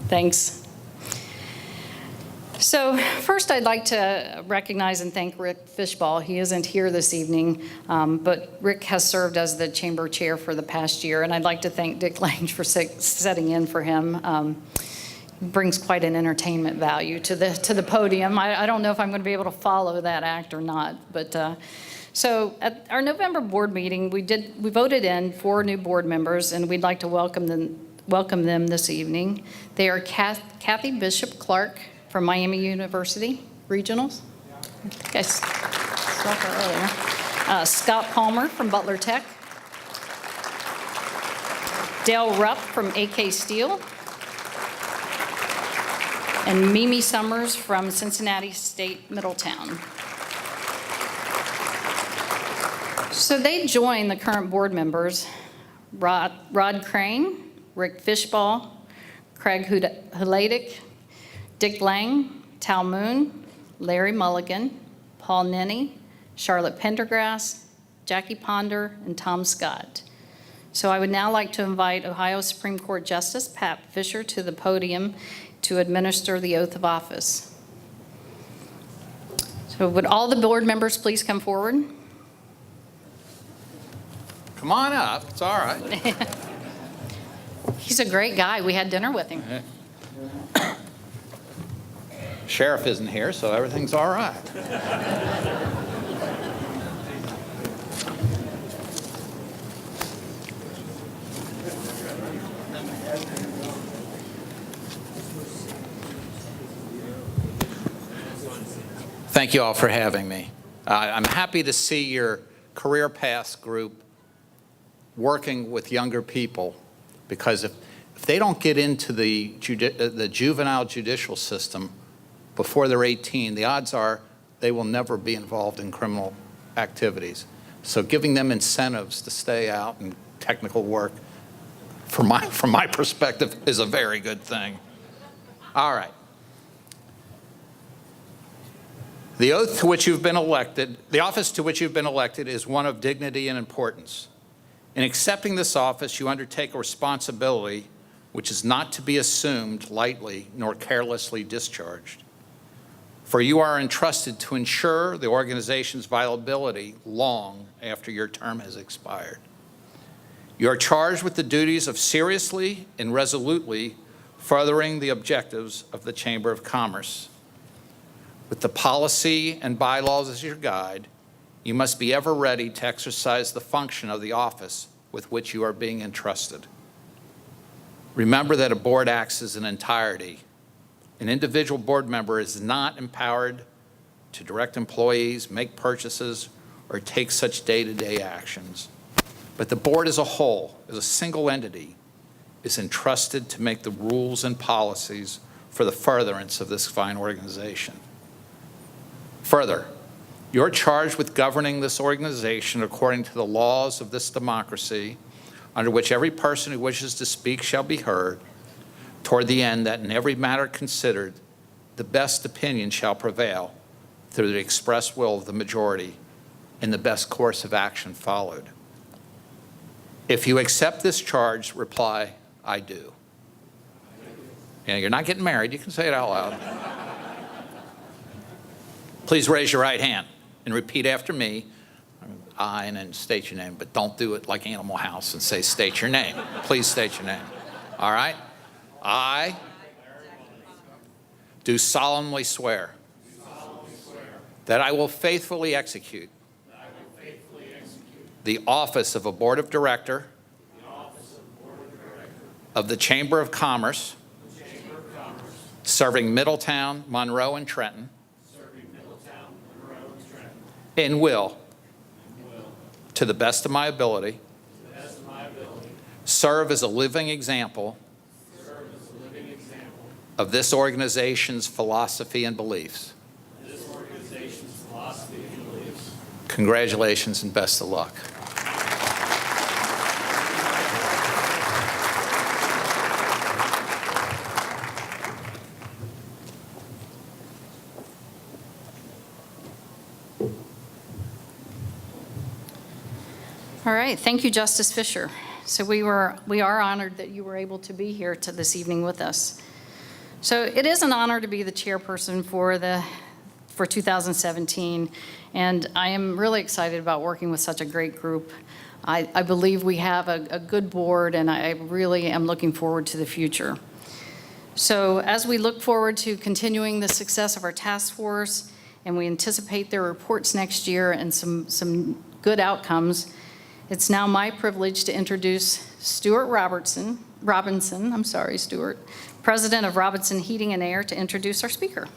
Thanks. So first, I'd like to recognize and thank Rick Fishball. He isn't here this evening, but Rick has served as the chamber chair for the past year, and I'd like to thank Dick Lange for setting in for him. Brings quite an entertainment value to the podium. I don't know if I'm going to be able to follow that act or not, but so at our November board meeting, we voted in 4 new board members, and we'd like to welcome them this evening. They are Kathy Bishop Clark from Miami University Regionals. I think I saw her earlier. Scott Palmer from Butler Tech. Dale Rupp from AK Steel. And Mimi Summers from Cincinnati State Middletown. So they join the current board members, Rod Crane, Rick Fishball, Craig Huladic, Dick Lange, Tal Moon, Larry Mulligan, Paul Nenny, Charlotte Pendergrass, Jackie Ponder, and Tom Scott. So I would now like to invite Ohio Supreme Court Justice Pat Fischer to the podium to administer the oath of office. So would all the board members please come forward? Come on up, it's all right. He's a great guy. We had dinner with him. Sheriff isn't here, so everything's all right. Thank you all for having me. I'm happy to see your career paths group working with younger people, because if they don't get into the juvenile judicial system before they're 18, the odds are they will never be involved in criminal activities. So giving them incentives to stay out in technical work, from my perspective, is a very good thing. All right. The oath to which you've been elected, the office to which you've been elected, is one of dignity and importance. In accepting this office, you undertake a responsibility which is not to be assumed lightly nor carelessly discharged. For you are entrusted to ensure the organization's viability long after your term has expired. You are charged with the duties of seriously and resolutely furthering the objectives of the Chamber of Commerce. With the policy and bylaws as your guide, you must be ever ready to exercise the function of the office with which you are being entrusted. Remember that a board acts as an entirety. An individual board member is not empowered to direct employees, make purchases, or take such day-to-day actions. But the board as a whole, as a single entity, is entrusted to make the rules and policies for the furtherance of this fine organization. Further, you're charged with governing this organization according to the laws of this democracy, under which every person who wishes to speak shall be heard, toward the end that in every matter considered, the best opinion shall prevail through the express will of the majority, and the best course of action followed. If you accept this charge, reply, I do. You're not getting married, you can say it out loud. Please raise your right hand and repeat after me. I, and then state your name, but don't do it like Animal House and say state your name. Please state your name. All right? I do solemnly swear that I will faithfully execute the office of a Board of Director of the Chamber of Commerce serving Middletown, Monroe, and Trenton, and will, to the best of my ability, serve as a living example of this organization's philosophy and beliefs. Congratulations and best of luck. All right, thank you, Justice Fischer. So we are honored that you were able to be here this evening with us. So it is an honor to be the chairperson for 2017, and I am really excited about working with such a great group. I believe we have a good board, and I really am looking forward to the future. So as we look forward to continuing the success of our task force, and we anticipate their reports next year and some good outcomes, it's now my privilege to introduce Stuart Robinson, President of Robinson Heating and Air, to introduce our speaker.